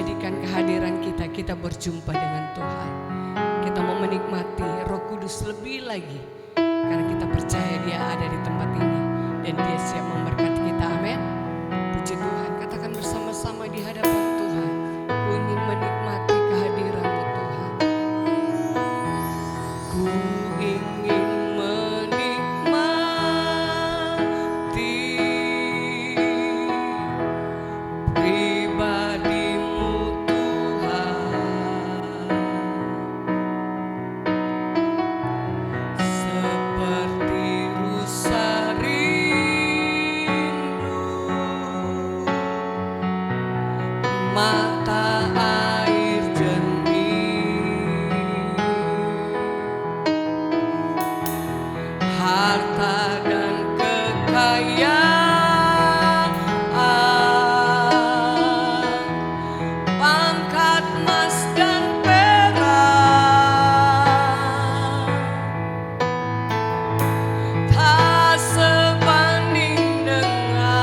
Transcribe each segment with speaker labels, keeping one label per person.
Speaker 1: jadikan kehadiran kita berjumpa dengan Tuhan. Kita mau menikmati Roh Kudus lebih lagi, karena kita percaya Dia ada di tempat ini dan Dia siap memberkati kita. Amin. Puji Tuhan, katakan bersama-sama di hadapan Tuhan, ku ingin menikmati kehadiran-Mu Tuhan. Ku ingin menikmati pribadi-Mu Tuhan, seperti rusa rindu mata air jernih, harta dan kekayaan, pangkat emas dan perak, tak sebanding denganmu.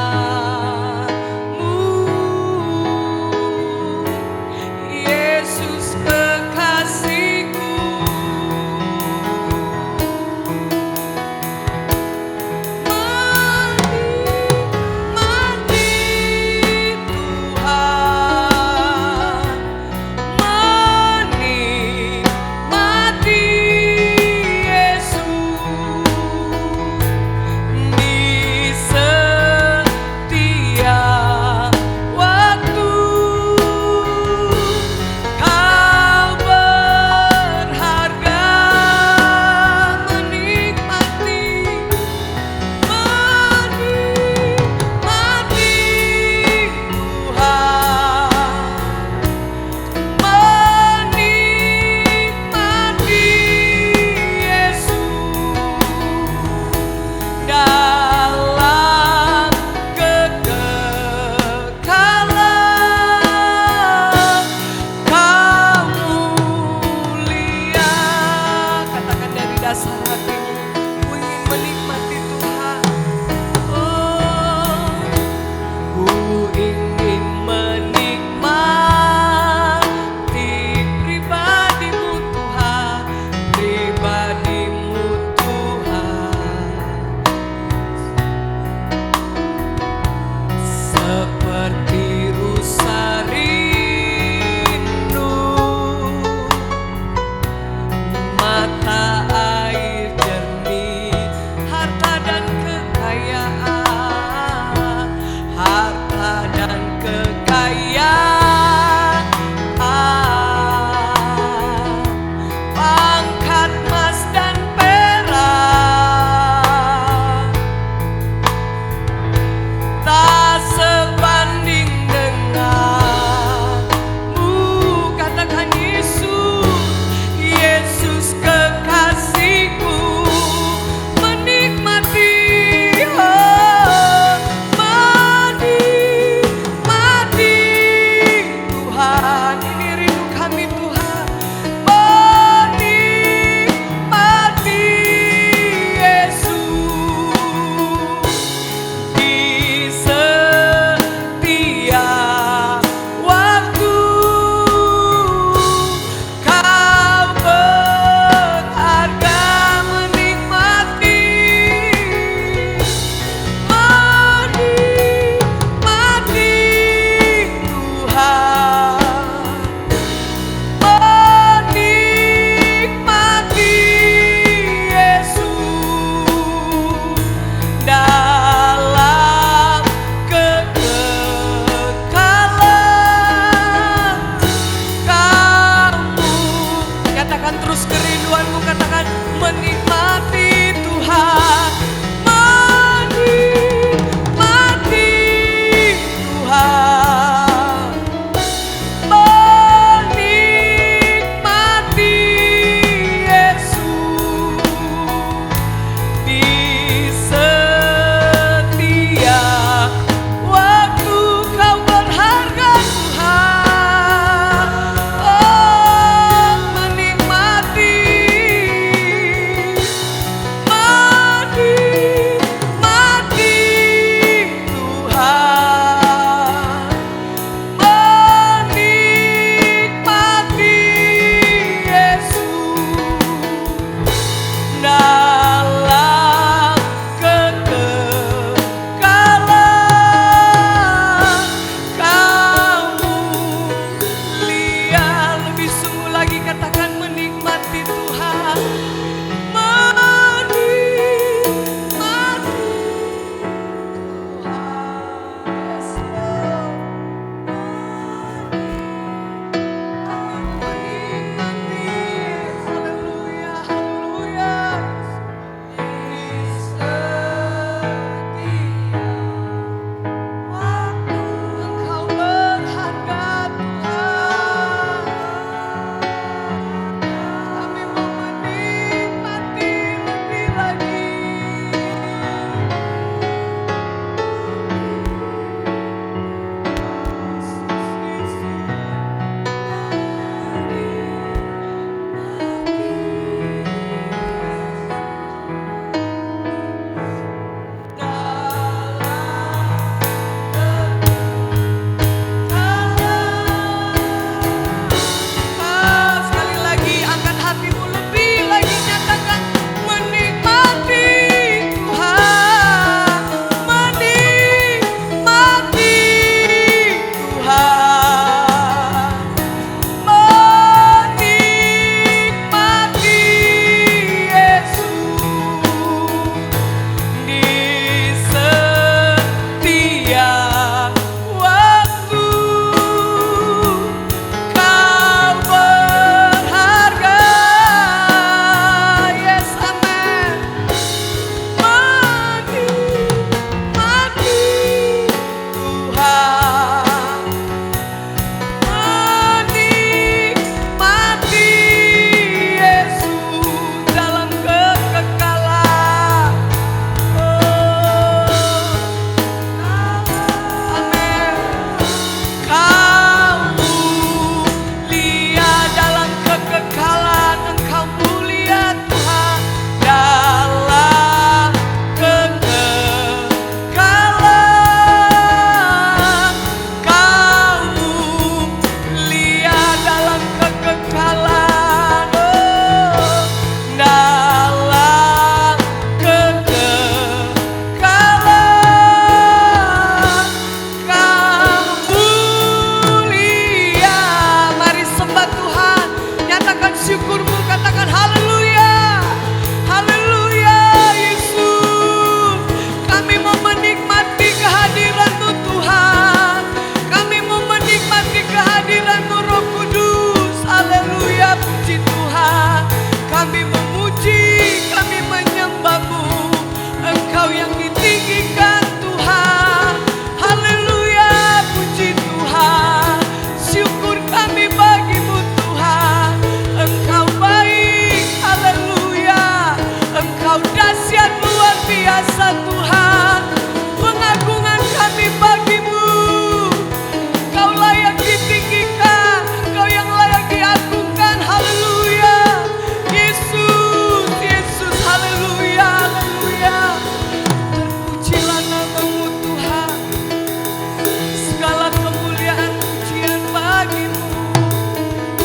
Speaker 1: bagimu.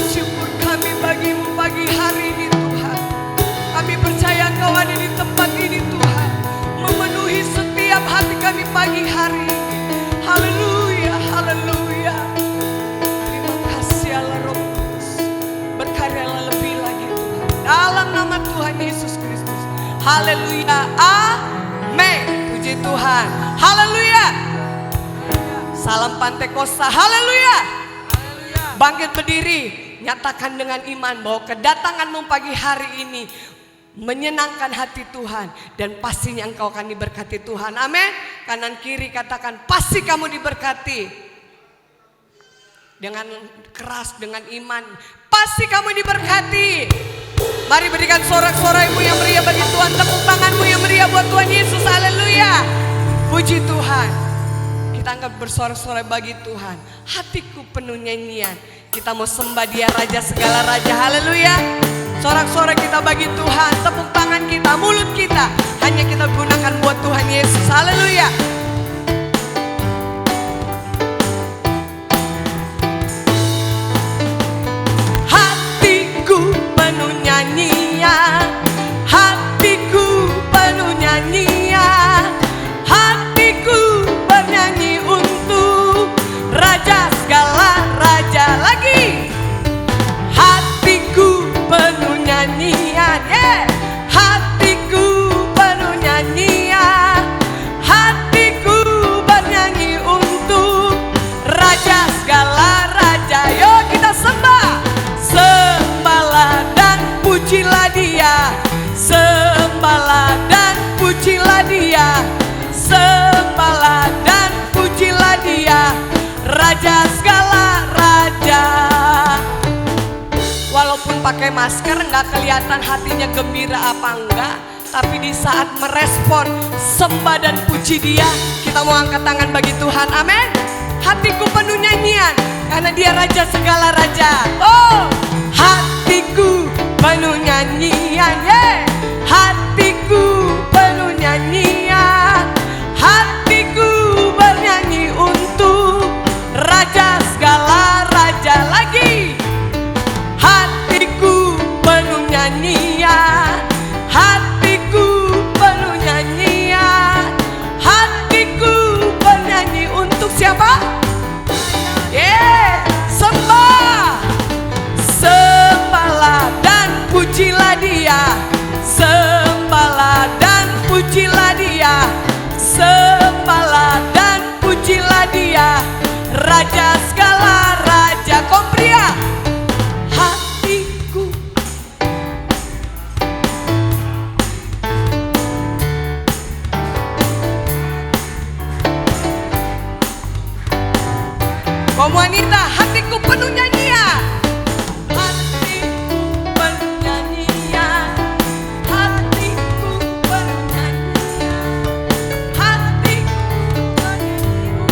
Speaker 1: Syukur kami bagimu pagi hari ini Tuhan. Kami percaya Engkau ada di tempat ini Tuhan, memenuhi setiap hati kami pagi hari ini. Haleluya, haleluya. Terima kasih Allah Roh Kudus. Berkaryalah lebih lagi Tuhan, dalam nama Tuhan Yesus Kristus. Haleluya, amin. Puji Tuhan, haleluya. Salam Pantekosta, haleluya. Bangkit berdiri, nyatakan dengan iman bahwa kedatanganmu pagi hari ini menyenangkan hati Tuhan, dan pastinya engkau akan diberkati Tuhan. Amin. Kanan kiri katakan, pasti kamu diberkati. Dengan keras, dengan iman, pasti kamu diberkati. Mari berikan sorak-sorakmu yang meriah bagi Tuhan, tepuk tanganmu yang meriah buat Tuhan Yesus. Haleluya. Puji Tuhan. Kita angkat bersorak-sorai bagi Tuhan. Hatiku penuh nyanyian. Kita mau sembah Dia Raja segala raja. Haleluya. Sorak-sorai kita bagi Tuhan, tepuk tangan kita, mulut kita, hanya kita gunakan buat Tuhan Yesus. Haleluya. Hatiku penuh nyanyian, hatiku penuh nyanyian, hatiku bernyanyi untuk Raja segala raja. Lagi. Hatiku penuh nyanyian, hatiku penuh nyanyian, hatiku bernyanyi untuk Raja segala raja. Yuk kita sembah, sembahlah dan pujilah Dia, sembahlah dan pujilah Dia, sembahlah dan pujilah Dia, Raja segala raja. Walaupun pakai masker nggak kelihatan hatinya gembira apa enggak, tapi di saat merespon sembah dan puji Dia, kita mau angkat tangan bagi Tuhan. Amin. Hatiku penuh nyanyian karena Dia Raja segala raja. Oh, hatiku penuh nyanyian, hatiku penuh nyanyian, hatiku bernyanyi untuk Raja segala raja. Lagi. Hatiku penuh nyanyian, hatiku penuh nyanyian, hatiku bernyanyi untuk siapa? Sembah, sembahlah dan pujilah Dia, sembahlah dan pujilah Dia, sembahlah dan pujilah Dia, Raja segala raja. Kompria. Kaum wanita, hatiku penuh nyanyian, hatiku penuh nyanyian, hatiku penuh nyanyian, hatiku penuh.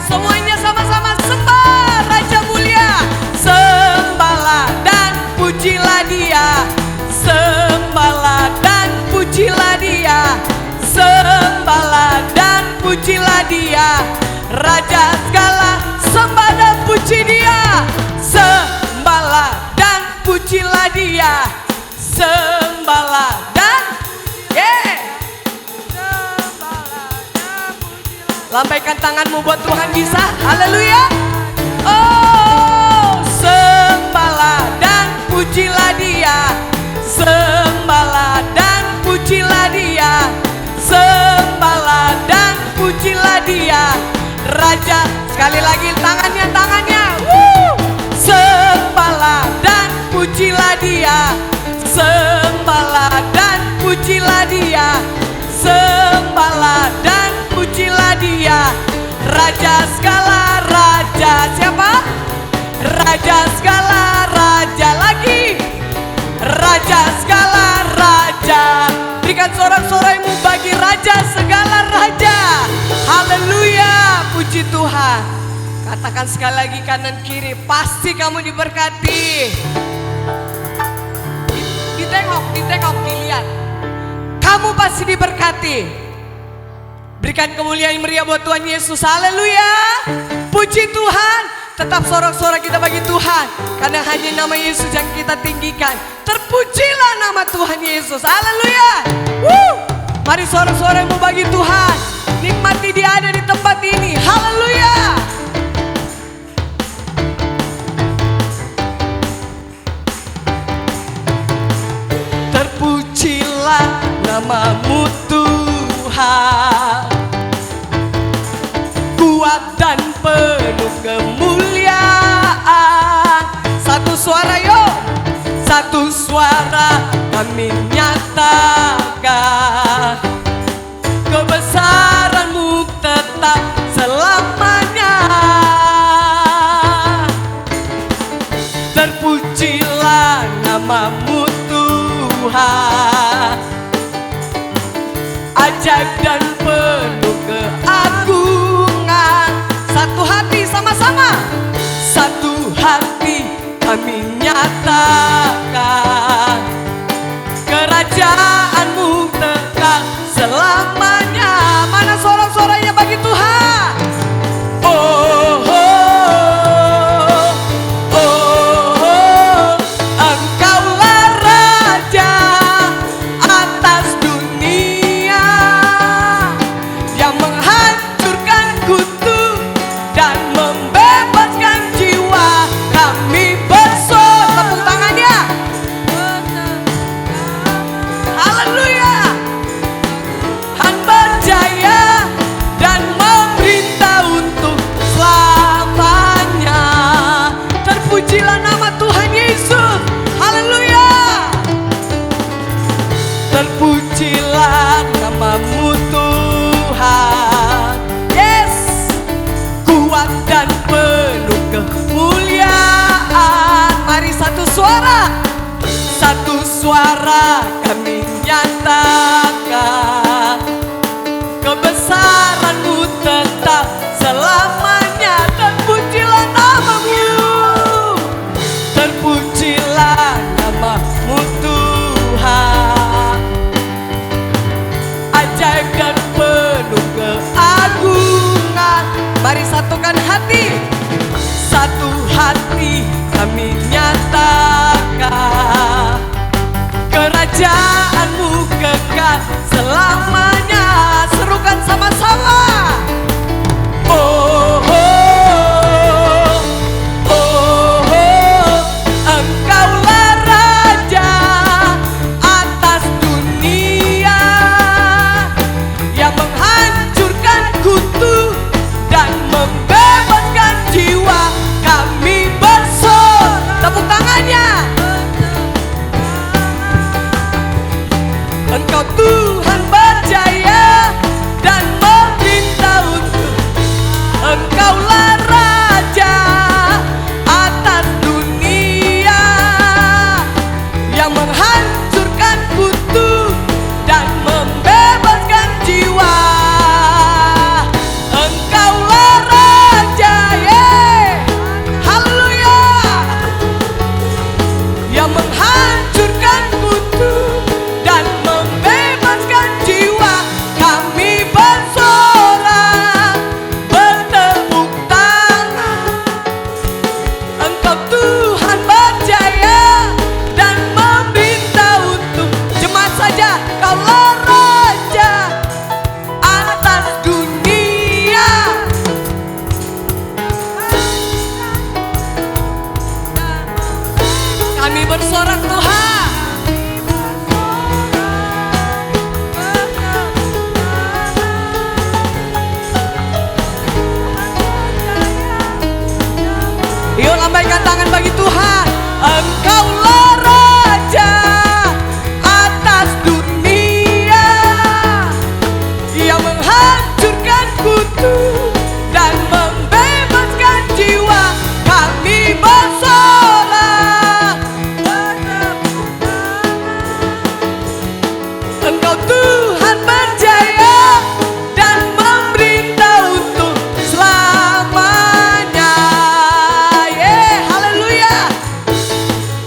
Speaker 1: Semuanya sama-sama sembah Raja mulia, sembahlah dan pujilah Dia, sembahlah dan pujilah Dia, sembahlah dan pujilah Dia, Raja segala. Sembah dan puji Dia, sembahlah dan pujilah Dia, sembahlah dan lambaikan tanganmu buat Tuhan bisa. Haleluya. Oh, sembahlah dan pujilah Dia, sembahlah dan pujilah Dia, sembahlah dan pujilah Dia, Raja. Sekali lagi tangannya. Sembahlah dan pujilah Dia, sembahlah dan pujilah Dia, sembahlah dan pujilah Dia, Raja segala raja. Siapa? Raja segala raja. Lagi. Raja segala raja. Berikan sorak-soraimu bagi Raja segala raja. Haleluya, puji Tuhan. Katakan sekali lagi kanan kiri, pasti kamu diberkati. Ditengok, dilihat. Kamu pasti diberkati. Berikan kemuliaan meriah buat Tuhan Yesus. Haleluya. Puji Tuhan. Tetap sorak-sorak kita bagi Tuhan, karena hanya nama Yesus yang kita tinggikan. Terpujilah nama Tuhan Yesus. Haleluya. Mari sorak-sorakmu bagi Tuhan. Nikmati Dia ada di tempat ini. Haleluya. Terpujilah namamu Tuhan, kuat dan penuh kemuliaan. Satu suara yuk, satu suara kami nyatakan, kebesaran-Mu tetap selamanya. Terpujilah namamu Tuhan, ajaib dan penuh keagungan. Satu hati sama-sama, satu hati kami nyatakan, kerajaan-Mu kekal selamanya. Mana sorak-soraknya bagi Tuhan? Oh, oh, oh, oh, Engkaulah Raja atas dunia, yang menghancurkan kutu dan membebaskan jiwa. Kami bersorak, tepuk tangannya. Haleluya. Han berjaya dan memerintah untuk selamanya. Terpujilah nama Tuhan Yesus. Haleluya. Terpujilah namamu Tuhan. Yes. Kuat dan penuh kemuliaan. Mari satu suara, satu suara kami nyatakan, kebesaran-Mu tetap selamanya. Terpujilah namamu, terpujilah namamu Tuhan, ajaib dan penuh keagungan. Mari satukan hati, satu hati kami nyatakan, kerajaan-Mu kekal selamanya. Serukan sama-sama. Oh, oh, oh, oh, Engkaulah Raja atas dunia, yang menghancurkan kutu dan membebaskan jiwa. Kami bersorak, tepuk tangannya. Engkau Tuhan berjaya dan memerintah untuk, Engkaulah Raja atas dunia, yang menghancurkan kutu dan membebaskan jiwa. Engkaulah Raja, haleluya, yang menghancurkan kutu dan membebaskan jiwa. Kami bersorak, bertepuk tangan. Engkau Tuhan berjaya dan memerintah untuk, jemaat saja, Kaulah Raja atas dunia. Kami bersorak Tuhan. Yuk lambaikan tangan bagi Tuhan. Engkaulah Raja atas dunia, yang menghancurkan kutu dan membebaskan jiwa. Kami bersorak, Engkau Tuhan berjaya dan memerintah untuk selamanya. Haleluya.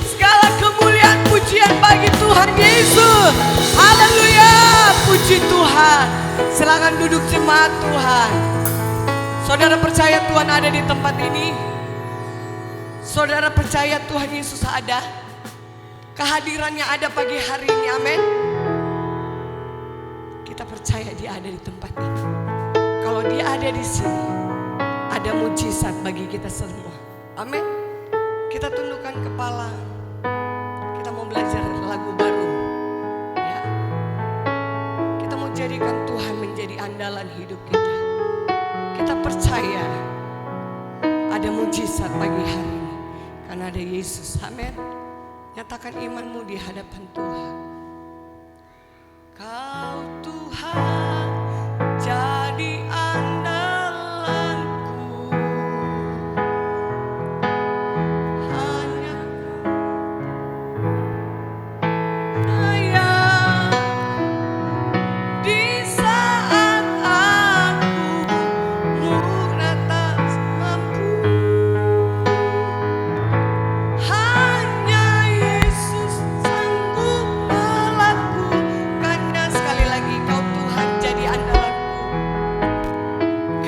Speaker 1: Segala kemuliaan pujian bagi Tuhan Yesus. Haleluya. Puji Tuhan. Silakan duduk jemaat Tuhan. Saudara percaya Tuhan ada di tempat ini? Saudara percaya Tuhan Yesus ada? Kehadirannya ada pagi hari ini, amin. Kita percaya dia ada di tempat ini. Kalau dia ada di sini, ada mujizat bagi kita semua, amin. Kita tundukkan kepala. Kita mau belajar lagu baru, ya. Kita mau jadikan Tuhan menjadi andalan hidup kita. Kita percaya ada mujizat pagi hari ini karena ada Yesus, amin. Nyatakan imanmu di hadapan Tuhan. Kau Tuhan jadi andalanku, hanya sayang di saat aku muratas mampu. Hanya Yesus sanggup melakukannya. Sekali lagi, kau Tuhan jadi andalanku.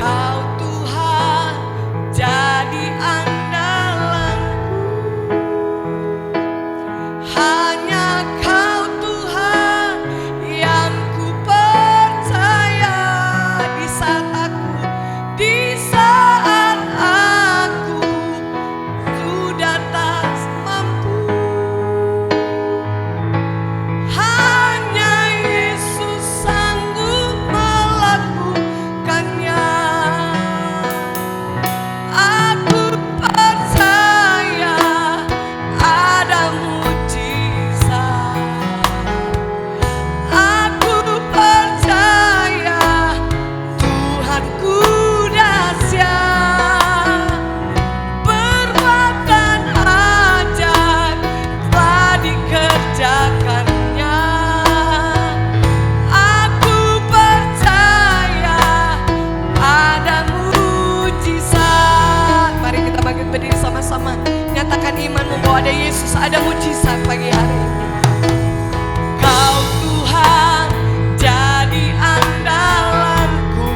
Speaker 1: Kau Tuhan jadi andalanku. Hanya kau Tuhan yang ku percaya di saat aku sudah tak mampu. Hanya Yesus sanggup melakukannya. Aku percaya ada mujizat. Aku percaya Tuhanku dahsyat. Perbuatan ajaib telah dikerjakannya. Aku percaya ada mujizat. Mari kita bangkit berdiri sama-sama. Nyatakan imanmu bahwa ada Yesus, ada mujizat pagi hari ini. Kau Tuhan jadi andalanku.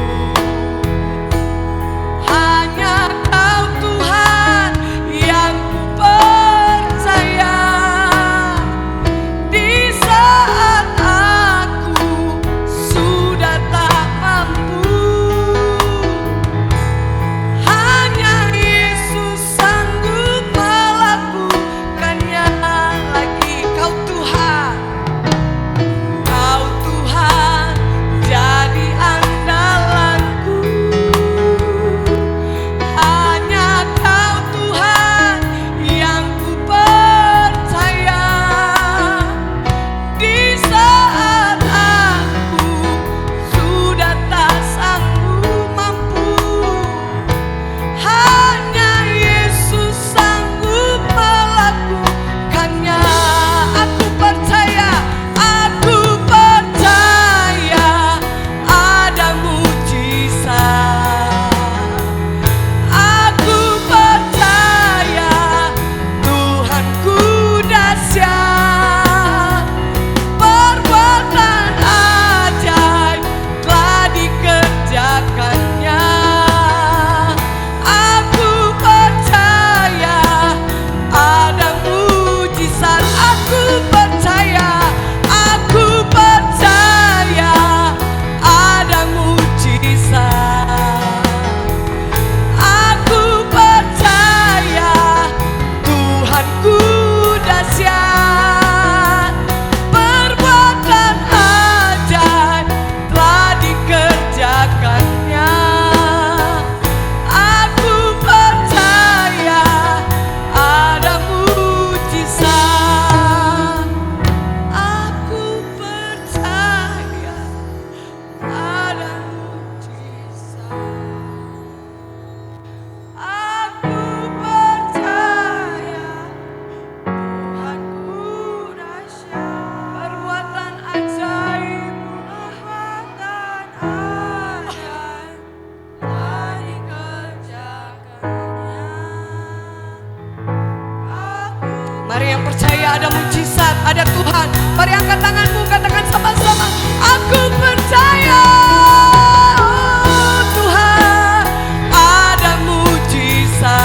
Speaker 1: Hanya kau Tuhan yang ku percaya di saat aku sudah tak mampu. Hanya Yesus sanggup melakukannya. Lagi kau Tuhan jadi andalanku. Hanya kau Tuhan yang ku percaya di saat aku sudah tak sanggup mampu. Hanya Yesus sanggup melakukannya. Aku percaya ada mujizat. Aku percaya Tuhanku dahsyat. Perbuatan ajaib telah dikerjakannya. Aku percaya ada mujizat. Aku percaya ada mujizat. Aku percaya Tuhanku dahsyat. Perbuatan ajaib telah dikerjakannya. Aku percaya ada mujizat. Aku percaya ada mujizat. Aku percaya Tuhanku dahsyat. Perbuatan ajaib telah dikerjakannya. Mari yang percaya ada mujizat, ada Tuhan. Mari angkat tanganmu, katakan sama-sama. Aku percaya Tuhan ada mujizat.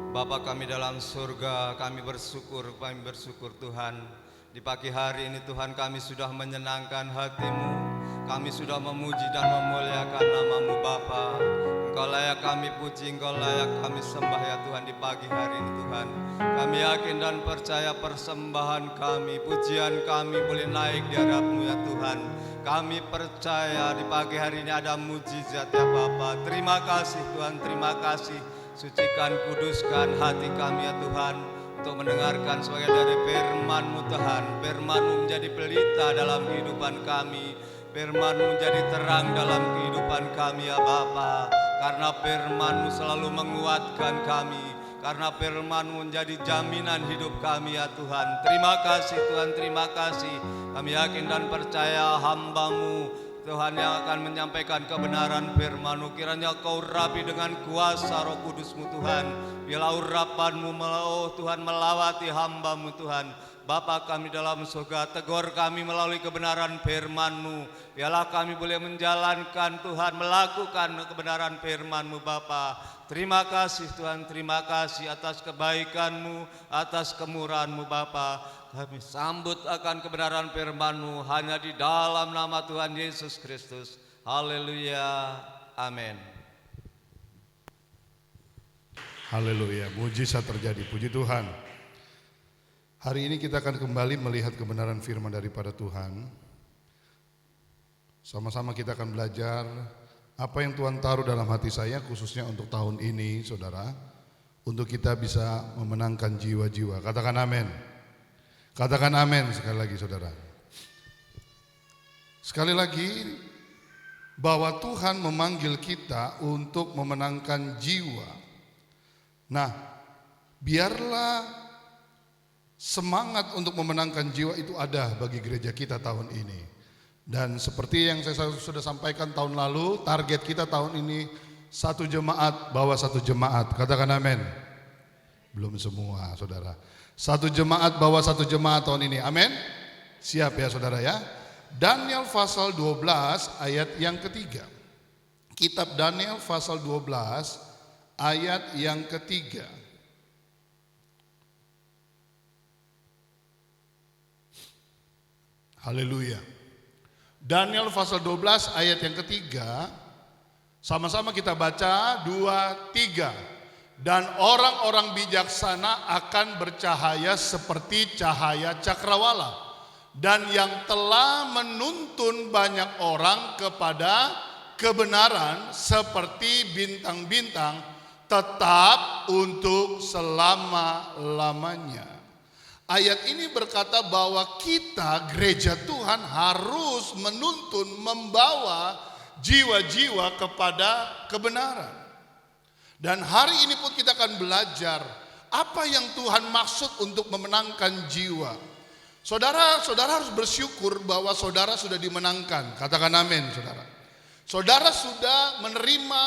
Speaker 2: Bapa kami dalam surga, kami bersyukur Tuhan. Di pagi hari ini Tuhan kami sudah menyenangkan hati-Mu. Kami sudah memuji dan memuliakan nama-Mu Bapa. Engkau layak kami puji, Engkau layak kami sembah ya Tuhan di pagi hari ini Tuhan. Kami yakin dan percaya persembahan kami, pujian kami boleh naik di hadapan-Mu ya Tuhan. Kami percaya di pagi hari ini ada mujizat ya Bapa. Terima kasih Tuhan, terima kasih. Sucikan, kuduskan hati kami ya Tuhan, untuk mendengarkan sebagian dari firman-Mu Tuhan. Firman-Mu menjadi pelita dalam kehidupan kami, firman-Mu menjadi terang dalam kehidupan kami ya Bapa. Karena firman-Mu selalu menguatkan kami, karena firman-Mu menjadi jaminan hidup kami ya Tuhan. Terima kasih Tuhan, terima kasih. Kami yakin dan percaya hamba-Mu Tuhan yang akan menyampaikan kebenaran firman-Mu, kiranya Kau urapi dengan kuasa Roh Kudus-Mu Tuhan. Biarlah urapan-Mu Tuhan melawati hamba-Mu Tuhan. Bapa kami dalam surga, tegur kami melalui kebenaran firman-Mu. Biarlah kami boleh menjalankan Tuhan, melakukan kebenaran firman-Mu Bapa. Terima kasih Tuhan, terima kasih atas kebaikan-Mu, atas kemurahan-Mu Bapa. Kami sambut akan kebenaran firman-Mu hanya di dalam nama Tuhan Yesus Kristus. Haleluya. Amin.
Speaker 3: Haleluya, mujizat terjadi, puji Tuhan. Hari ini kita akan kembali melihat kebenaran firman daripada Tuhan. Sama-sama kita akan belajar apa yang Tuhan taruh dalam hati saya khususnya untuk tahun ini, saudara, untuk kita bisa memenangkan jiwa-jiwa. Katakan amin. Katakan amin sekali lagi, saudara. Sekali lagi, bahwa Tuhan memanggil kita untuk memenangkan jiwa. Nah, biarlah semangat untuk memenangkan jiwa itu ada bagi gereja kita tahun ini. Dan seperti yang saya sudah sampaikan tahun lalu, target kita tahun ini satu jemaat bawa satu jemaat. Katakan amin. Belum semua, saudara. Satu jemaat bawa satu jemaat tahun ini. Amin. Siap ya saudara ya. Daniel pasal 12 ayat yang ketiga. Kitab Daniel pasal 12 ayat yang ketiga. Haleluya. Daniel pasal 12 ayat yang ketiga. Sama-sama kita baca 2, 3. Dan orang-orang bijaksana akan bercahaya seperti cahaya cakrawala, dan yang telah menuntun banyak orang kepada kebenaran seperti bintang-bintang tetap untuk selama-lamanya. Ayat ini berkata bahwa kita gereja Tuhan harus menuntun, membawa jiwa-jiwa kepada kebenaran. Dan hari ini pun kita akan belajar apa yang Tuhan maksud untuk memenangkan jiwa. Saudara harus bersyukur bahwa saudara sudah dimenangkan. Katakan amin, saudara. Saudara sudah menerima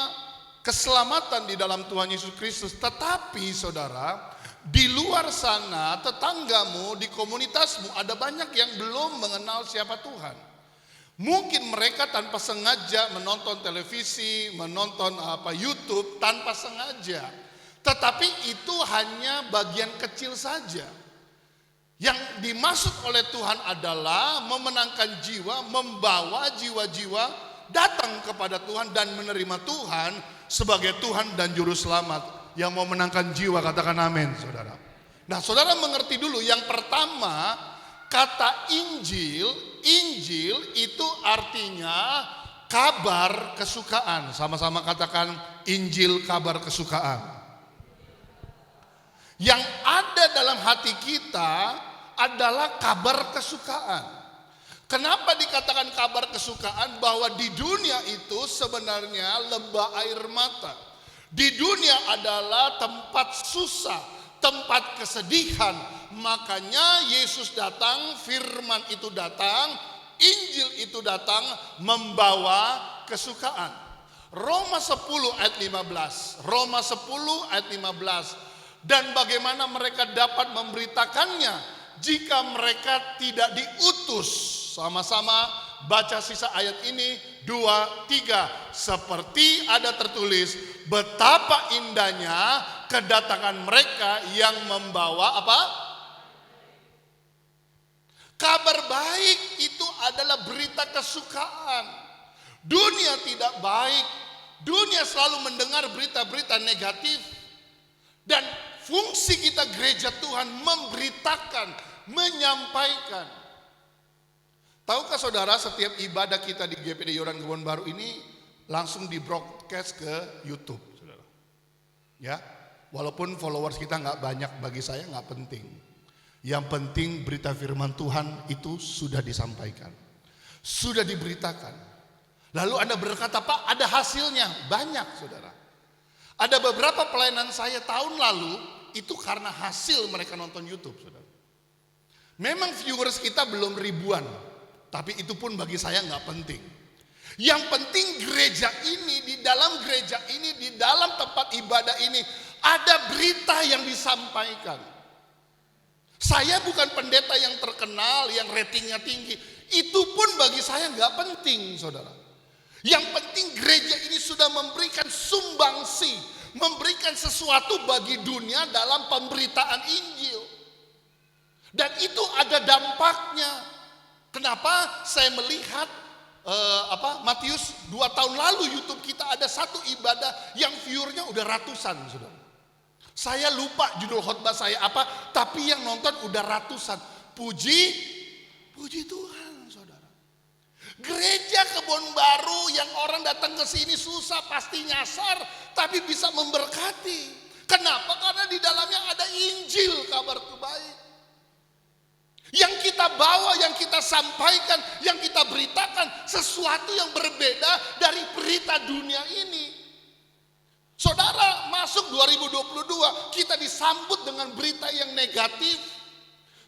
Speaker 3: keselamatan di dalam Tuhan Yesus Kristus. Tetapi saudara, di luar sana tetanggamu, di komunitasmu ada banyak yang belum mengenal siapa Tuhan. Mungkin mereka tanpa sengaja menonton televisi, menonton YouTube tanpa sengaja. Tetapi itu hanya bagian kecil saja. Yang dimaksud oleh Tuhan adalah memenangkan jiwa, membawa jiwa-jiwa datang kepada Tuhan dan menerima Tuhan sebagai Tuhan dan Juru Selamat. Yang mau menangkan jiwa, katakan amin, saudara. Nah, saudara mengerti dulu, yang pertama, kata Injil itu artinya kabar kesukaan. Sama-sama katakan Injil, kabar kesukaan. Yang ada dalam hati kita adalah kabar kesukaan. Kenapa dikatakan kabar kesukaan? Bahwa di dunia itu sebenarnya lebah air mata. Di dunia adalah tempat susah, tempat kesedihan. Makanya Yesus datang, firman itu datang, Injil itu datang membawa kesukaan. Roma 10 ayat 15. Roma 10 ayat 15. Dan bagaimana mereka dapat memberitakannya jika mereka tidak diutus? Sama-sama baca sisa ayat ini 2, 3. Seperti ada tertulis, betapa indahnya kedatangan mereka yang membawa apa? Kabar baik itu adalah berita kesukaan. Dunia tidak baik. Dunia selalu mendengar berita-berita negatif. Dan fungsi kita gereja Tuhan memberitakan, menyampaikan. Tahukah saudara, setiap ibadah kita di GPD Yoran Kebon Baru ini langsung di broadcast ke YouTube, saudara. Ya, walaupun followers kita nggak banyak, bagi saya nggak penting. Yang penting berita firman Tuhan itu sudah disampaikan, sudah diberitakan. Lalu Anda berkata, Pak, ada hasilnya. Banyak, saudara. Ada beberapa pelayanan saya tahun lalu itu karena hasil mereka nonton YouTube, saudara. Memang viewers kita belum ribuan, tapi itu pun bagi saya nggak penting. Yang penting gereja ini, di dalam gereja ini, di dalam tempat ibadah ini ada berita yang disampaikan. Saya bukan pendeta yang terkenal, yang ratingnya tinggi. Itu pun bagi saya nggak penting, saudara. Yang penting gereja ini sudah memberikan sumbangsi, memberikan sesuatu bagi dunia dalam pemberitaan Injil. Dan itu ada dampaknya. Kenapa saya melihat Matius 2 tahun lalu YouTube kita ada satu ibadah yang viewernya udah ratusan, saudara. Saya lupa judul khotbah saya apa, tapi yang nonton udah ratusan. Puji Tuhan, saudara. Gereja Kebon Baru yang orang datang ke sini susah pasti nyasar, tapi bisa memberkati. Kenapa? Karena di dalamnya ada Injil, kabar baik. Yang kita bawa, yang kita sampaikan, yang kita beritakan sesuatu yang berbeda dari berita dunia ini. Saudara, masuk 2022 kita disambut dengan berita yang negatif,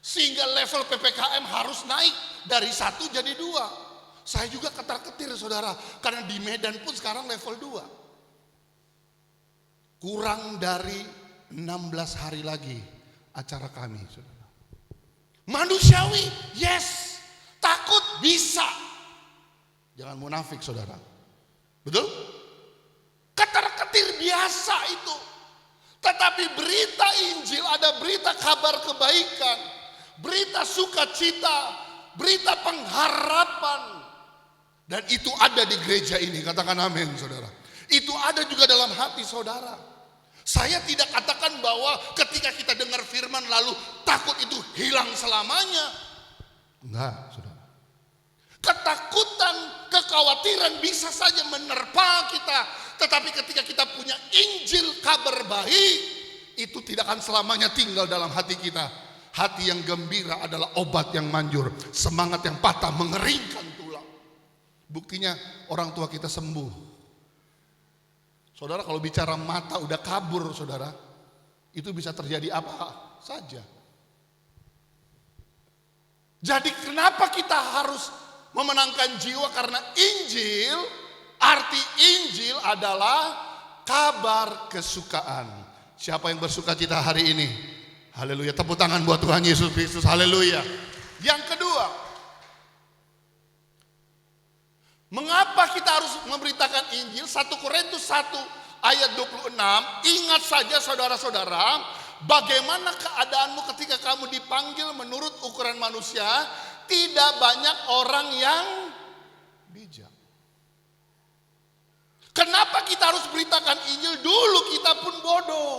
Speaker 3: sehingga level PPKM harus naik dari 1 jadi 2. Saya juga ketar-ketir, saudara, karena di Medan pun sekarang level 2. Kurang dari 16 hari lagi acara kami, saudara. Manusiawi, yes. Takut, bisa. Jangan munafik, saudara. Betul? Ketar-ketir biasa itu. Tetapi berita Injil, ada berita kabar kebaikan, berita sukacita, berita pengharapan. Dan itu ada di gereja ini, katakan amin, saudara. Itu ada juga dalam hati saudara. Saya tidak katakan bahwa ketika kita dengar firman lalu takut itu hilang selamanya. Enggak, saudara. Ketakutan, kekhawatiran bisa saja menerpa kita. Tetapi ketika kita punya Injil kabar baik, itu tidak akan selamanya tinggal dalam hati kita. Hati yang gembira adalah obat yang manjur. Semangat yang patah mengeringkan tulang. Buktinya orang tua kita sembuh. Saudara, kalau bicara mata udah kabur, saudara, itu bisa terjadi apa saja. Jadi kenapa kita harus memenangkan jiwa? Karena Injil, arti Injil adalah kabar kesukaan. Siapa yang bersuka cita hari ini? Haleluya, tepuk tangan buat Tuhan Yesus Kristus, haleluya. Yang kedua, mengapa kita harus memberitakan Injil? 1 Korintus 1 ayat 26. Ingat saja saudara-saudara, bagaimana keadaanmu ketika kamu dipanggil menurut ukuran manusia. Tidak banyak orang yang bijak. Kenapa kita harus beritakan Injil? Dulu kita pun bodoh.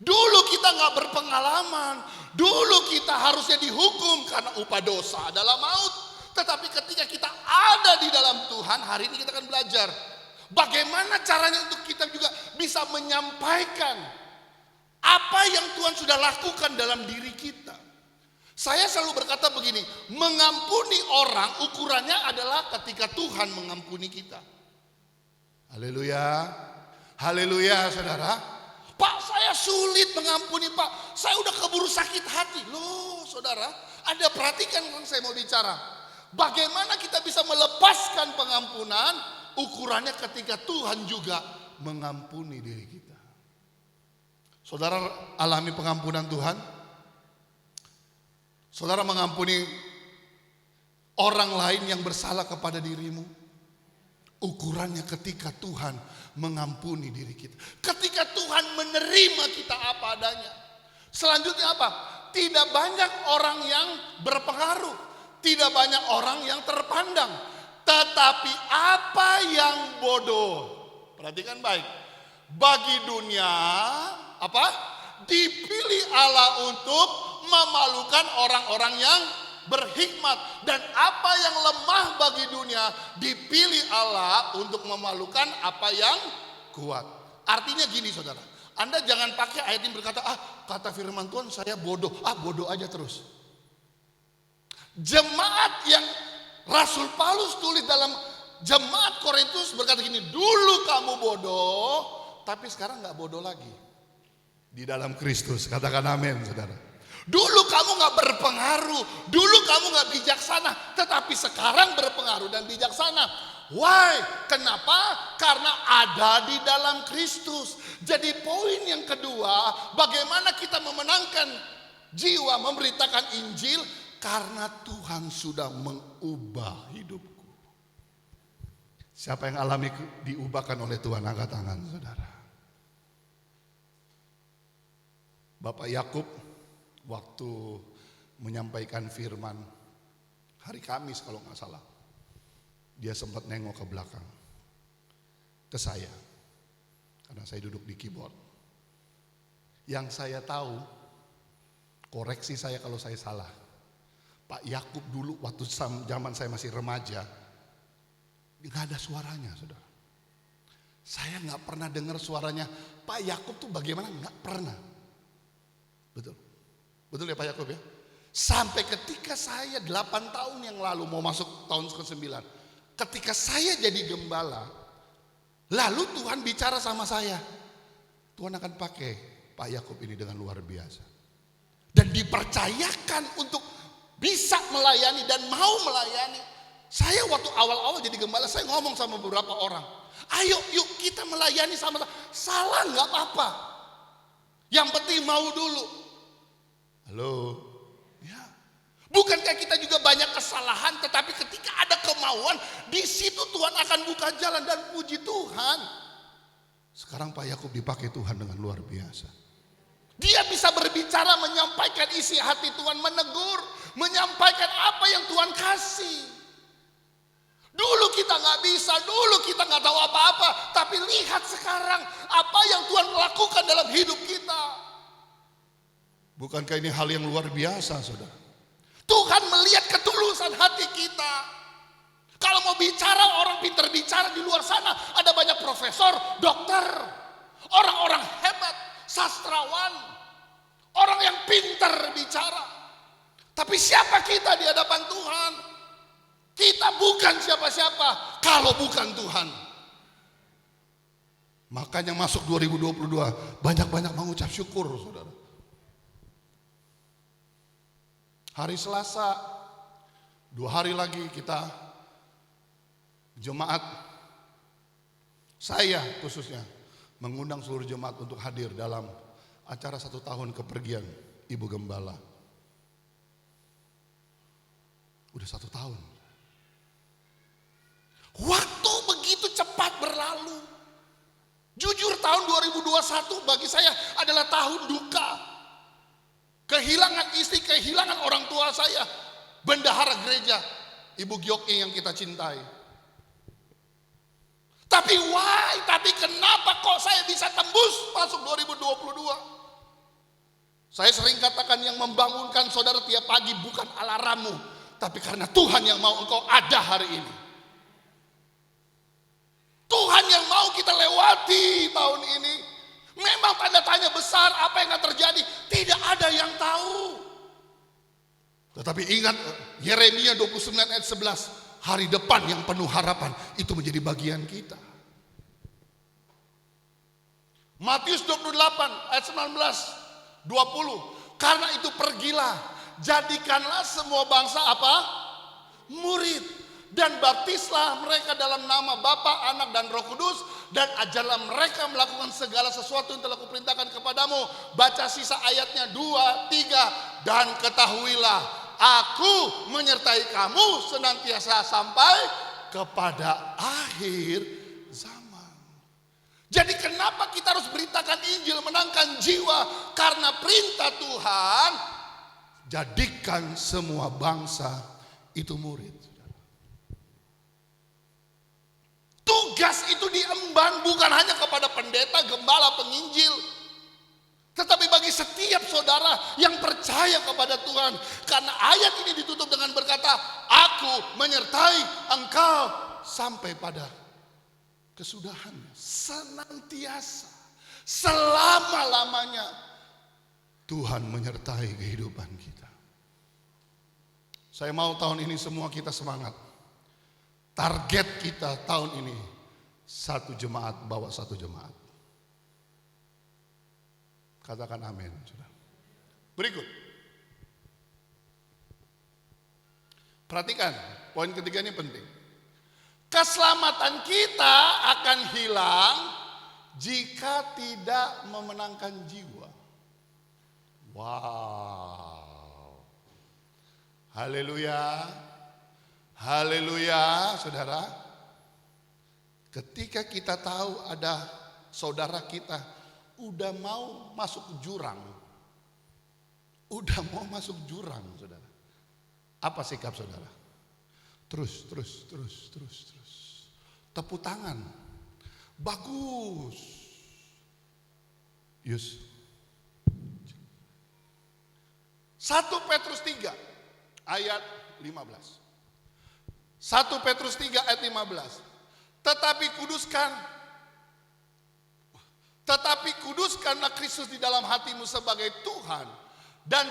Speaker 3: Dulu kita gak berpengalaman. Dulu kita harusnya dihukum karena upah dosa adalah maut. Tetapi ketika kita ada di dalam Tuhan, hari ini kita akan belajar bagaimana caranya untuk kita juga bisa menyampaikan apa yang Tuhan sudah lakukan dalam diri kita. Saya selalu berkata begini, mengampuni orang ukurannya adalah ketika Tuhan mengampuni kita. Haleluya, haleluya, saudara. Pak, saya sulit mengampuni, Pak. Saya udah keburu sakit hati. Loh, saudara, Anda perhatikan yang saya mau bicara. Bagaimana kita bisa melepaskan pengampunan? Ukurannya ketika Tuhan juga mengampuni diri kita. Saudara alami pengampunan Tuhan? Saudara mengampuni orang lain yang bersalah kepada dirimu? Ukurannya ketika Tuhan mengampuni diri kita. Ketika Tuhan menerima kita apa adanya. Selanjutnya apa? Tidak banyak orang yang berpengaruh. Tidak banyak orang yang terpandang. Tetapi apa yang bodoh. Perhatikan baik. Bagi dunia apa? Dipilih Allah untuk memalukan orang-orang yang berhikmat. Dan apa yang lemah bagi dunia dipilih Allah untuk memalukan apa yang kuat. Artinya gini saudara, Anda jangan pakai ayat ini berkata, kata firman Tuhan saya bodoh, bodoh aja terus. Jemaat yang Rasul Paulus tulis dalam jemaat Korintus berkata gini, dulu kamu bodoh, tapi sekarang gak bodoh lagi. Di dalam Kristus, katakan amin saudara. Dulu kamu gak berpengaruh, dulu kamu gak bijaksana, tetapi sekarang berpengaruh dan bijaksana. Why? Kenapa? Karena ada di dalam Kristus. Jadi poin yang kedua, bagaimana kita memenangkan jiwa, memberitakan Injil, karena Tuhan sudah mengubah hidupku. Siapa yang alami diubahkan oleh Tuhan, angkat tangan saudara. Bapak Yakub waktu menyampaikan firman hari Kamis kalau nggak salah, dia sempat nengok ke belakang ke saya karena saya duduk di keyboard. Yang saya tahu, koreksi saya kalau saya salah, Pak Yakub dulu waktu zaman saya masih remaja nggak ada suaranya saudara. Saya nggak pernah dengar suaranya Pak Yakub tuh bagaimana, nggak pernah. Betul. Betul ya Pak Yakub ya? Sampai ketika saya 8 tahun yang lalu mau masuk tahun ke-9. Ketika saya jadi gembala. Lalu Tuhan bicara sama saya. Tuhan akan pakai Pak Yakub ini dengan luar biasa. Dan dipercayakan untuk bisa melayani dan mau melayani. Saya waktu awal-awal jadi gembala saya ngomong sama beberapa orang. Ayo yuk kita melayani sama-sama. Salah gak apa-apa. Yang penting mau dulu. Halo, ya. Bukankah kita juga banyak kesalahan, tetapi ketika ada kemauan, di situ Tuhan akan buka jalan dan puji Tuhan. Sekarang Pak Yakub dipakai Tuhan dengan luar biasa. Dia bisa berbicara, menyampaikan isi hati Tuhan, menegur, menyampaikan apa yang Tuhan kasih. Dulu kita nggak bisa, dulu kita nggak tahu apa-apa, tapi lihat sekarang apa yang Tuhan lakukan dalam hidup kita. Bukankah ini hal yang luar biasa saudara? Tuhan melihat ketulusan hati kita. Kalau mau bicara, orang pintar bicara di luar sana. Ada banyak profesor, dokter, orang-orang hebat, sastrawan, orang yang pintar bicara. Tapi siapa kita di hadapan Tuhan? Kita bukan siapa-siapa kalau bukan Tuhan. Makanya masuk 2022 banyak-banyak mengucap syukur saudara. Hari Selasa, 2 hari lagi kita jemaat, saya khususnya mengundang seluruh jemaat untuk hadir dalam acara 1 tahun kepergian Ibu Gembala. Udah 1 tahun. Waktu begitu cepat berlalu. Jujur tahun 2021 bagi saya adalah tahun duka. Kehilangan istri, kehilangan orang tua saya. Bendahara gereja, Ibu Gyoke yang kita cintai. Tapi tapi kenapa kok saya bisa tembus masuk 2022? Saya sering katakan yang membangunkan saudara tiap pagi bukan alarmmu. Tapi karena Tuhan yang mau engkau ada hari ini. Tuhan yang mau kita lewati tahun ini. Memang tanda tanya besar apa yang akan terjadi. Tidak ada yang tahu. Tetapi ingat Yeremia 29 ayat 11. Hari depan yang penuh harapan. Itu menjadi bagian kita. Matius 28 ayat 19 20. Karena itu pergilah. Jadikanlah semua bangsa apa? Murid. Dan baptislah mereka dalam nama Bapa, Anak, dan Roh Kudus. Dan ajarlah mereka melakukan segala sesuatu yang telah kuperintahkan kepadamu. Baca sisa ayatnya 2, 3. Dan ketahuilah, aku menyertai kamu senantiasa sampai kepada akhir zaman. Jadi kenapa kita harus beritakan Injil, menangkan jiwa? Karena perintah Tuhan, jadikan semua bangsa itu murid. Tugas itu diemban bukan hanya kepada pendeta, gembala, penginjil, tetapi bagi setiap saudara yang percaya kepada Tuhan. Karena ayat ini ditutup dengan berkata, aku menyertai engkau sampai pada kesudahannya. Senantiasa, selama-lamanya Tuhan menyertai kehidupan kita. Saya mau tahun ini semua kita semangat. Target kita tahun ini satu jemaat bawa satu jemaat. Katakan amin. Berikut. Perhatikan, poin ketiga ini penting. Keselamatan kita akan hilang jika tidak memenangkan jiwa. Wow. Haleluya. Haleluya, saudara. Ketika kita tahu ada saudara kita udah mau masuk jurang. Udah mau masuk jurang, saudara. Apa sikap saudara? Terus. Tepuk tangan. Bagus. Yus. 1 Petrus 3 ayat 15. 1 Petrus 3 ayat 15. Tetapi kuduskanlah Kristus di dalam hatimu sebagai Tuhan, dan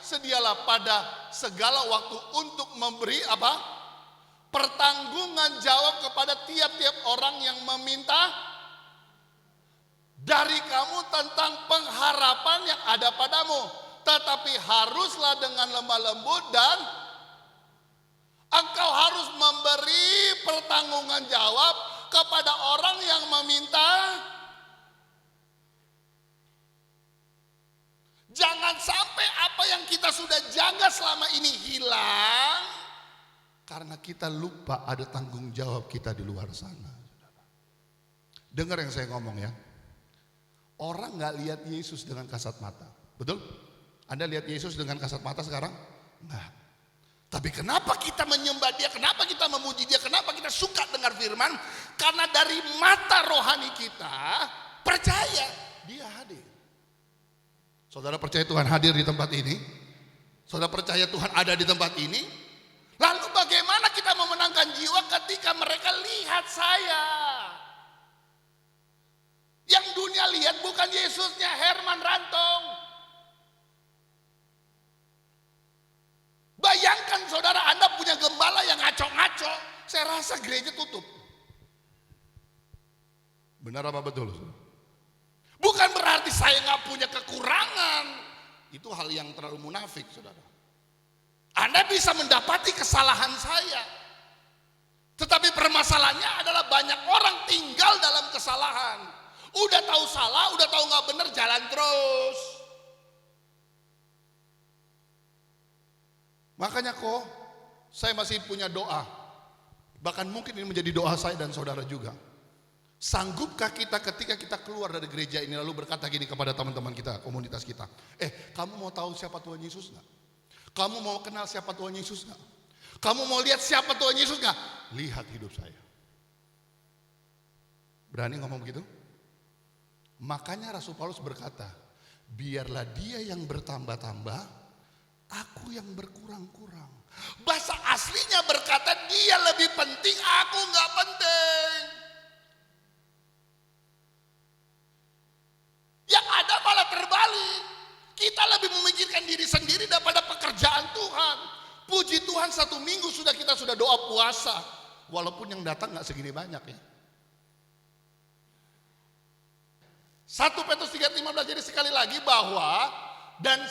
Speaker 3: sedialah pada segala waktu untuk memberi apa? Pertanggungan jawab kepada tiap-tiap orang yang meminta dari kamu tentang pengharapan yang ada padamu. Tetapi haruslah dengan lemah lembut dan engkau harus memberi pertanggungan jawab kepada orang yang meminta. Jangan sampai apa yang kita sudah jaga selama ini hilang karena kita lupa ada tanggung jawab kita di luar sana. Dengar yang saya ngomong ya. Orang gak lihat Yesus dengan kasat mata. Betul? Anda lihat Yesus dengan kasat mata sekarang? Enggak. Tapi kenapa kita menyembah dia, kenapa kita memuji dia, kenapa kita suka dengar firman? Karena dari mata rohani kita percaya dia hadir. Saudara percaya Tuhan hadir di tempat ini? Saudara percaya Tuhan ada di tempat ini? Lalu bagaimana kita memenangkan jiwa ketika mereka lihat saya? Yang dunia lihat bukan Yesusnya, Herman Rantong. Bayangkan saudara Anda punya gembala yang ngaco-ngaco, saya rasa gereja tutup. Benar apa betul? Bukan berarti saya nggak punya kekurangan. Itu hal yang terlalu munafik, saudara. Anda bisa mendapati kesalahan saya. Tetapi permasalahannya adalah banyak orang tinggal dalam kesalahan. Udah tahu salah, udah tahu nggak benar, jalan terus. Makanya kok saya masih punya doa. Bahkan mungkin ini menjadi doa saya dan saudara juga. Sanggupkah kita ketika kita keluar dari gereja ini lalu berkata gini kepada teman-teman kita, komunitas kita. Kamu mau tahu siapa Tuhan Yesus gak? Kamu mau kenal siapa Tuhan Yesus gak? Kamu mau lihat siapa Tuhan Yesus gak? Lihat hidup saya. Berani ngomong begitu? Makanya Rasul Paulus berkata, biarlah dia yang bertambah-tambah, aku yang berkurang-kurang. Bahasa aslinya berkata dia lebih penting, aku gak penting. Yang ada malah terbalik. Kita lebih memikirkan diri sendiri daripada pekerjaan Tuhan. Puji Tuhan 1 minggu kita sudah doa puasa. Walaupun yang datang gak segini banyak ya. 1 Petrus 3:15 jadi sekali lagi bahwa dan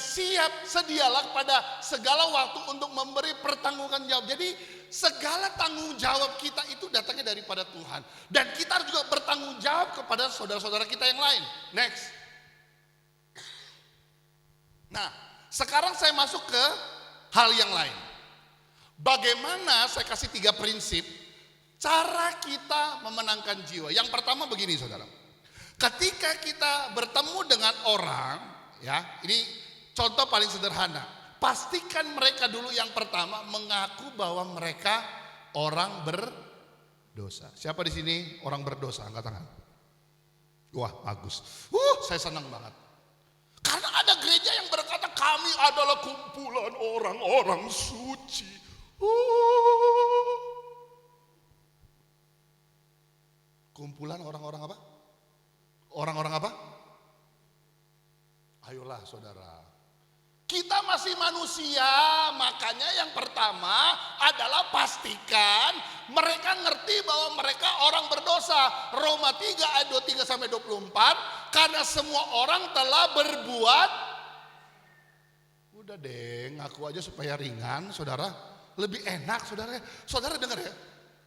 Speaker 3: sedialah pada segala waktu untuk memberi pertanggungan jawab. Jadi segala tanggung jawab kita itu datangnya daripada Tuhan. Dan kita harus juga bertanggung jawab kepada saudara-saudara kita yang lain. Next. Nah, sekarang saya masuk ke hal yang lain. Bagaimana saya kasih 3 prinsip cara kita memenangkan jiwa. Yang pertama begini saudara. Ketika kita bertemu dengan orang, ya, ini contoh paling sederhana. Pastikan mereka dulu yang pertama mengaku bahwa mereka orang berdosa. Siapa di sini orang berdosa? Angkat tangan. Wah, bagus. Saya senang banget. Karena ada gereja yang berkata kami adalah kumpulan orang-orang suci. Kumpulan orang-orang apa? Orang-orang apa? Ayolah saudara. Kita masih manusia, makanya yang pertama adalah pastikan mereka ngerti bahwa mereka orang berdosa. Roma 3 ayat 23 sampai 24, karena semua orang telah berbuat. Udah deh, ngaku aja supaya ringan, saudara. Lebih enak, saudara. Saudara dengar ya.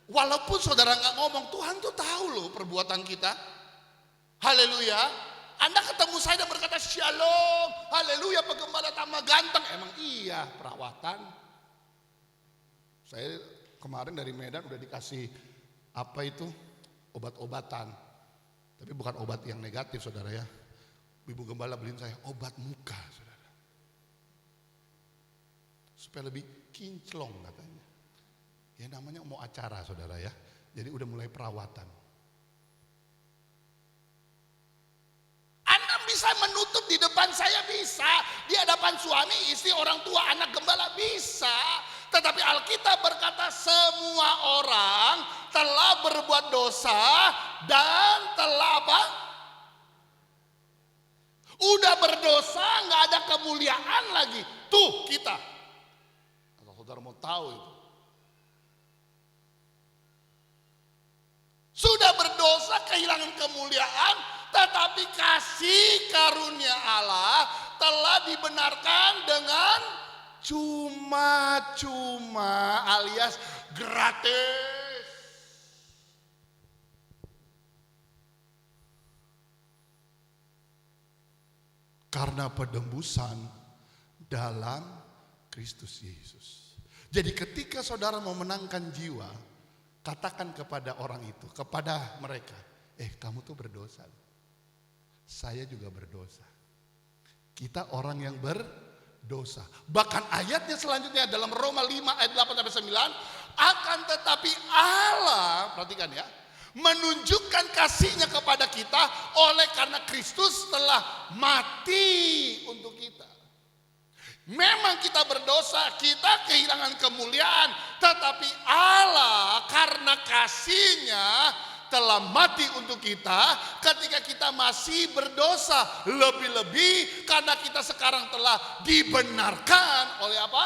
Speaker 3: Walaupun saudara nggak ngomong, Tuhan tuh tahu loh perbuatan kita. Haleluya. Anda ketemu saya dan berkata shalom, haleluya, Pak Gembala tambah ganteng. Emang iya, perawatan. Saya kemarin dari Medan udah dikasih apa itu, obat-obatan. Tapi bukan obat yang negatif saudara ya. Ibu Gembala beliin saya obat muka saudara. Supaya lebih kinclong katanya. Ya namanya mau acara saudara ya. Jadi udah mulai perawatan. Bisa menutup di depan saya, bisa di hadapan suami, istri, orang tua, anak gembala, bisa. Tetapi Alkitab berkata semua orang telah berbuat dosa dan telah apa? Udah berdosa, nggak ada kemuliaan lagi. Tuh kita. Kalau saudara mau tahu itu. Sudah berdosa, kehilangan kemuliaan. Tetapi kasih karunia Allah telah dibenarkan dengan cuma-cuma alias gratis. Karena penembusan dalam Kristus Yesus. Jadi ketika saudara memenangkan jiwa, katakan kepada orang itu, kepada mereka, kamu tuh berdosa. Saya juga berdosa. Kita orang yang berdosa. Bahkan ayatnya selanjutnya dalam Roma 5 ayat 8-9. Akan tetapi Allah, perhatikan ya, menunjukkan kasihnya kepada kita oleh karena Kristus telah mati untuk kita. Memang kita berdosa, kita kehilangan kemuliaan. Tetapi Allah karena kasihnya telah mati untuk kita ketika kita masih berdosa. Lebih-lebih karena kita sekarang telah dibenarkan oleh apa?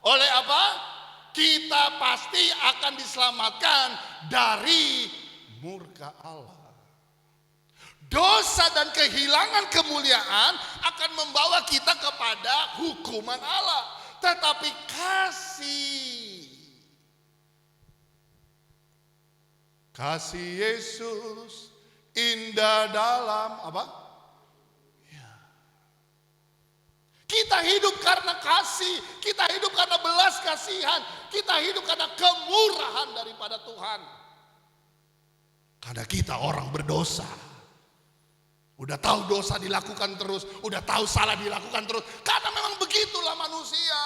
Speaker 3: Oleh apa? Kita pasti akan diselamatkan dari murka Allah. Dosa dan kehilangan kemuliaan akan membawa kita kepada hukuman Allah. Tetapi kasih Yesus indah dalam apa? Ya. Kita hidup karena kasih, kita hidup karena belas kasihan, kita hidup karena kemurahan daripada Tuhan. Karena kita orang berdosa. Udah tahu dosa dilakukan terus, udah tahu salah dilakukan terus. Karena memang begitulah manusia.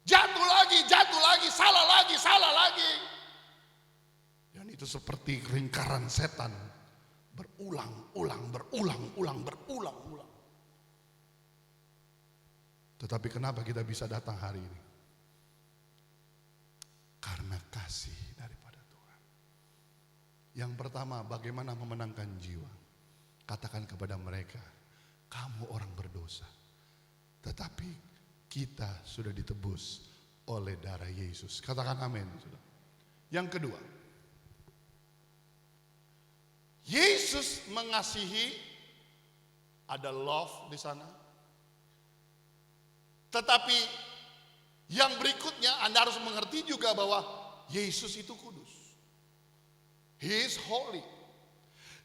Speaker 3: Jatuh lagi, salah lagi. Dan itu seperti lingkaran setan. Berulang-ulang. Tetapi kenapa kita bisa datang hari ini? Karena kasih daripada Tuhan. Yang pertama, bagaimana memenangkan jiwa? Katakan kepada mereka, kamu orang berdosa. Tetapi kita sudah ditebus oleh darah Yesus. Katakan amin. Yang kedua, Yesus mengasihi, ada love di sana. Tetapi yang berikutnya Anda harus mengerti juga bahwa Yesus itu kudus. He is holy.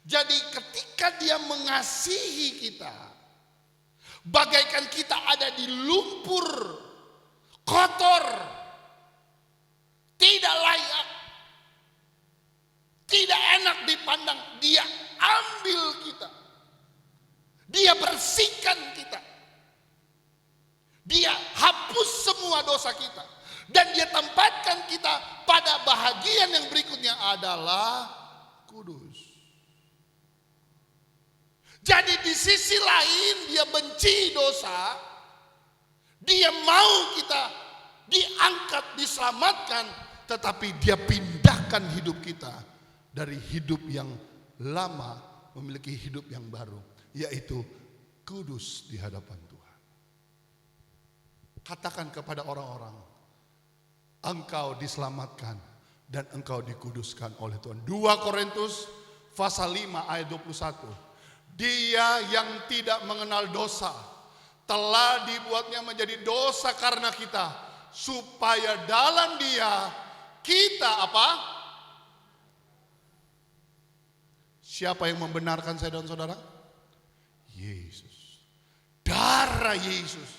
Speaker 3: Jadi ketika dia mengasihi kita, bagaikan kita ada di lumpur kotor, tidak layak, tidak enak dipandang. Dia ambil kita, dia bersihkan kita, dia hapus semua dosa kita, dan dia tempatkan kita pada bahagian yang berikutnya adalah kudus. Jadi di sisi lain dia benci dosa, dia mau kita diangkat, diselamatkan, tetapi dia pindahkan hidup kita dari hidup yang lama memiliki hidup yang baru, yaitu kudus di hadapan Tuhan. Katakan kepada orang-orang, engkau diselamatkan dan engkau dikuduskan oleh Tuhan. 2 Korintus pasal 5 ayat 21. Dia yang tidak mengenal dosa telah dibuatnya menjadi dosa karena kita, supaya dalam dia kita apa? Siapa yang membenarkan saya dan saudara? Yesus. Darah Yesus.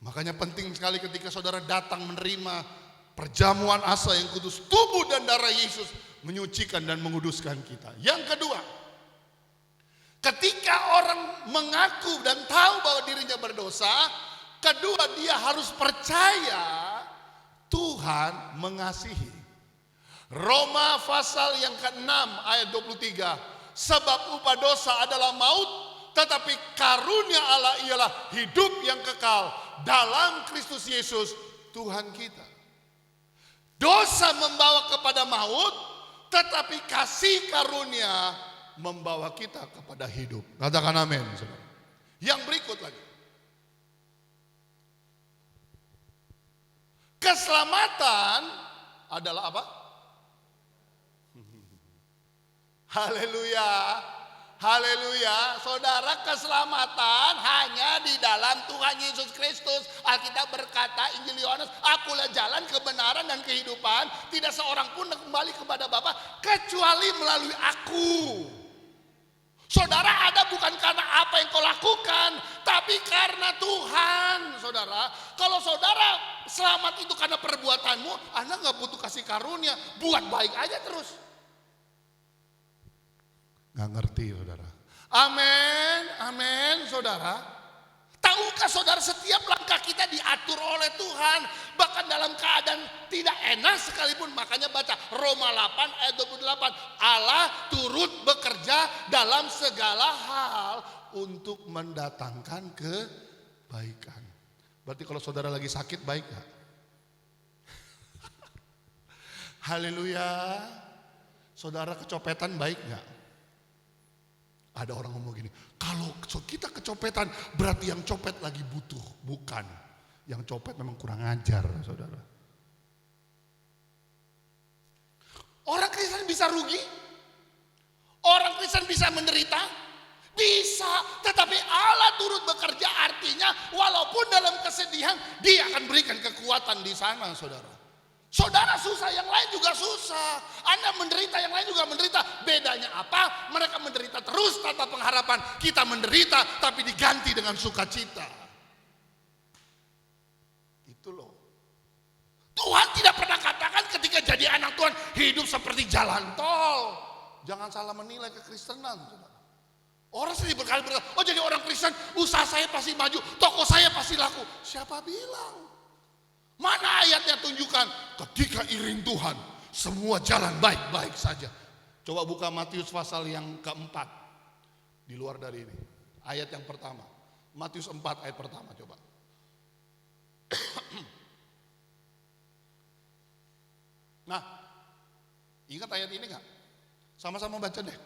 Speaker 3: Makanya penting sekali ketika saudara datang menerima perjamuan asa yang kudus, tubuh dan darah Yesus menyucikan dan menguduskan kita. Yang kedua, ketika orang mengaku dan tahu bahwa dirinya berdosa, kedua dia harus percaya Tuhan mengasihi. Roma pasal yang ke-6 ayat 23. Sebab upah dosa adalah maut, tetapi karunia Allah ialah hidup yang kekal dalam Kristus Yesus Tuhan kita. Dosa membawa kepada maut, tetapi kasih karunia membawa kita kepada hidup. Katakan amin, saudara. Yang berikut lagi. Keselamatan adalah apa? Haleluya. Haleluya. Saudara, keselamatan hanya di dalam Tuhan Yesus Kristus. Alkitab berkata, Injil Yohanes, akulah jalan, kebenaran dan kehidupan. Tidak seorang pun kembali kepada Bapa kecuali melalui aku. Saudara, ada bukan karena apa yang kau lakukan, tapi karena Tuhan. Saudara, kalau saudara selamat itu karena perbuatanmu, Anda gak butuh kasih karunia. Buat baik aja terus. Gak ngerti, saudara. Amin, amin, saudara. Tahukah saudara, setiap langkah kita diatur oleh Tuhan. Bahkan dalam keadaan tidak enak sekalipun. Makanya baca Roma 8 ayat 28. Allah turut bekerja dalam segala hal untuk mendatangkan kebaikan. Berarti kalau saudara lagi sakit, baik gak? Haleluya. Saudara kecopetan, baik gak? Ada orang ngomong gini, kalau kita kecopetan berarti yang copet lagi butuh. Bukan, yang copet memang kurang ajar, saudara. Orang Kristen bisa rugi, orang Kristen bisa menderita, bisa. Tetapi Allah turut bekerja, artinya walaupun dalam kesedihan, Dia akan berikan kekuatan di sana, saudara. Saudara susah, yang lain juga susah. Anda menderita, yang lain juga menderita. Bedanya apa? Mereka menderita terus tanpa pengharapan. Kita menderita tapi diganti dengan sukacita. Itu loh. Tuhan tidak pernah katakan ketika jadi anak Tuhan hidup seperti jalan tol. Jangan salah menilai kekristenan. Orang sendiri berkali-kali, oh jadi orang Kristen usaha saya pasti maju, toko saya pasti laku. Siapa bilang? Mana ayatnya tunjukkan? Ketika iring Tuhan, semua jalan baik-baik saja. Coba buka Matius pasal yang keempat. Di luar dari ini. Ayat yang pertama. Matius 4 ayat pertama coba. Nah, ingat ayat ini gak? Sama-sama baca deh.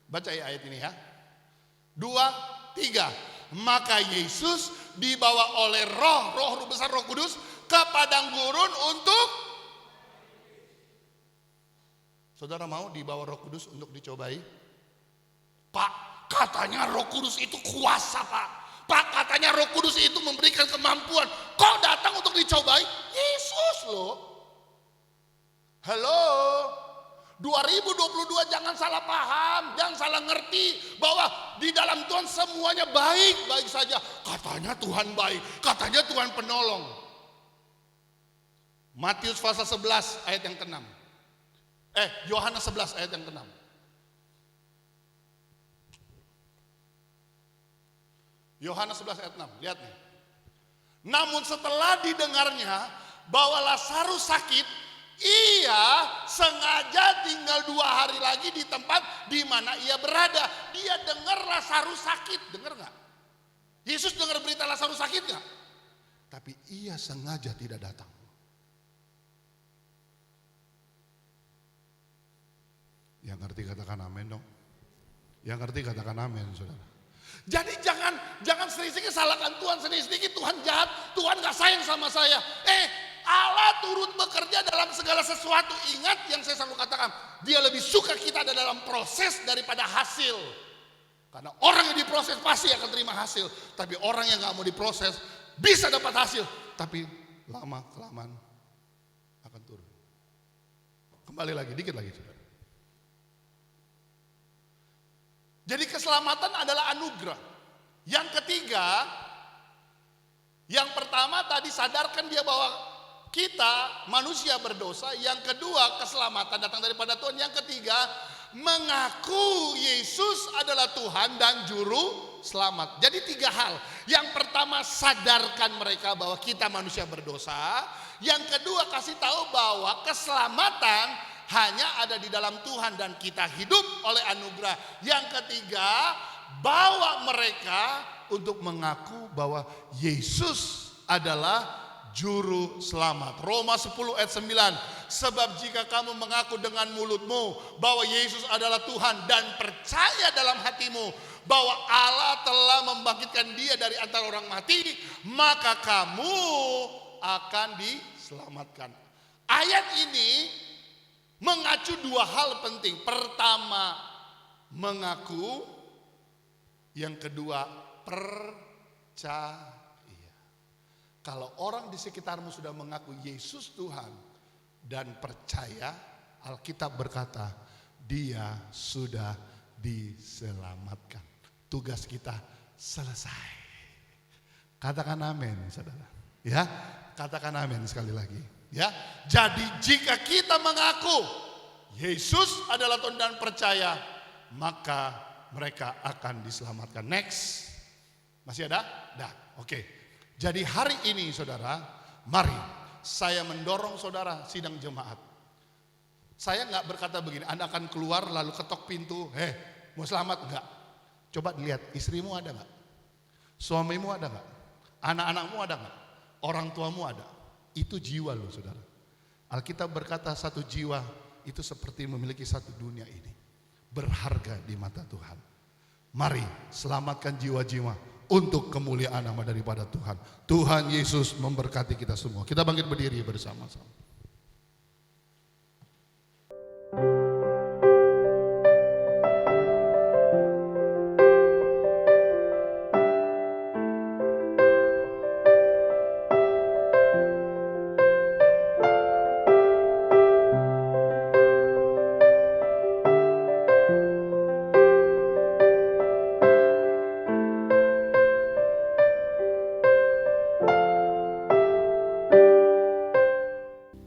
Speaker 3: Baca ya ayat ini ya. 2, 3. Maka Yesus dibawa oleh roh besar, Roh Kudus ke padang gurun untuk. Saudara mau dibawa Roh Kudus untuk dicobai? Pak, katanya Roh Kudus itu kuasa, Pak. Pak, katanya Roh Kudus itu memberikan kemampuan. Kok datang untuk dicobai? Yesus loh. Halo. 2022 jangan salah paham, jangan salah ngerti bahwa di dalam Tuhan semuanya baik-baik saja. Katanya Tuhan baik, katanya Tuhan penolong. Matius pasal 11 ayat yang ke-6. Yohanes 11 ayat yang ke-6. Yohanes 11 ayat 6, lihat nih. Namun setelah didengarnya bahwa Lazarus sakit, ia sengaja tinggal 2 hari lagi di tempat di mana ia berada. Dia dengar Lazarus sakit, dengar nggak? Yesus dengar berita Lazarus sakit nggak? Tapi ia sengaja tidak datang. Yang ngerti katakan amin dong. Yang ngerti katakan amin, saudara. Jadi jangan sedikit salahkan Tuhan, sedikit Tuhan jahat, Tuhan gak sayang sama saya. Allah turut bekerja dalam segala sesuatu. Ingat yang saya selalu katakan, Dia lebih suka kita ada dalam proses daripada hasil. Karena orang yang diproses pasti akan terima hasil. Tapi orang yang gak mau diproses bisa dapat hasil, tapi lama kelamaan akan turun. Kembali lagi, dikit lagi, saudara. Jadi keselamatan adalah anugerah. Yang ketiga, yang pertama tadi sadarkan dia bahwa kita manusia berdosa. Yang kedua, keselamatan datang daripada Tuhan. Yang ketiga, mengaku Yesus adalah Tuhan dan juru selamat. Jadi 3 hal. Yang pertama, sadarkan mereka bahwa kita manusia berdosa. Yang kedua, kasih tahu bahwa keselamatan hanya ada di dalam Tuhan dan kita hidup oleh anugerah. Yang ketiga, bawa mereka untuk mengaku bahwa Yesus adalah juru selamat. Roma 10 ayat 9. Sebab jika kamu mengaku dengan mulutmu bahwa Yesus adalah Tuhan dan percaya dalam hatimu bahwa Allah telah membangkitkan Dia dari antara orang mati, maka kamu akan diselamatkan. Ayat ini mengacu 2 hal penting. Pertama, mengaku. Yang kedua, percaya. Kalau orang di sekitarmu sudah mengaku Yesus Tuhan dan percaya, Alkitab berkata, dia sudah diselamatkan. Tugas kita selesai. Katakan amin, saudara. Ya, katakan amin sekali lagi. Ya, jadi jika kita mengaku Yesus adalah Tuhan dan percaya, maka mereka akan diselamatkan. Next, masih ada? Dah, oke. Jadi hari ini saudara, mari saya mendorong saudara sidang jemaat. Saya nggak berkata begini, Anda akan keluar lalu ketok pintu, mau selamat? Enggak. Coba dilihat, istrimu ada nggak? Suamimu ada nggak? Anak-anakmu ada nggak? Orang tuamu ada? Itu jiwa loh saudara. Alkitab berkata satu jiwa itu seperti memiliki satu dunia ini. Berharga di mata Tuhan. Mari selamatkan jiwa-jiwa untuk kemuliaan nama daripada Tuhan. Tuhan Yesus memberkati kita semua. Kita bangkit berdiri bersama-sama.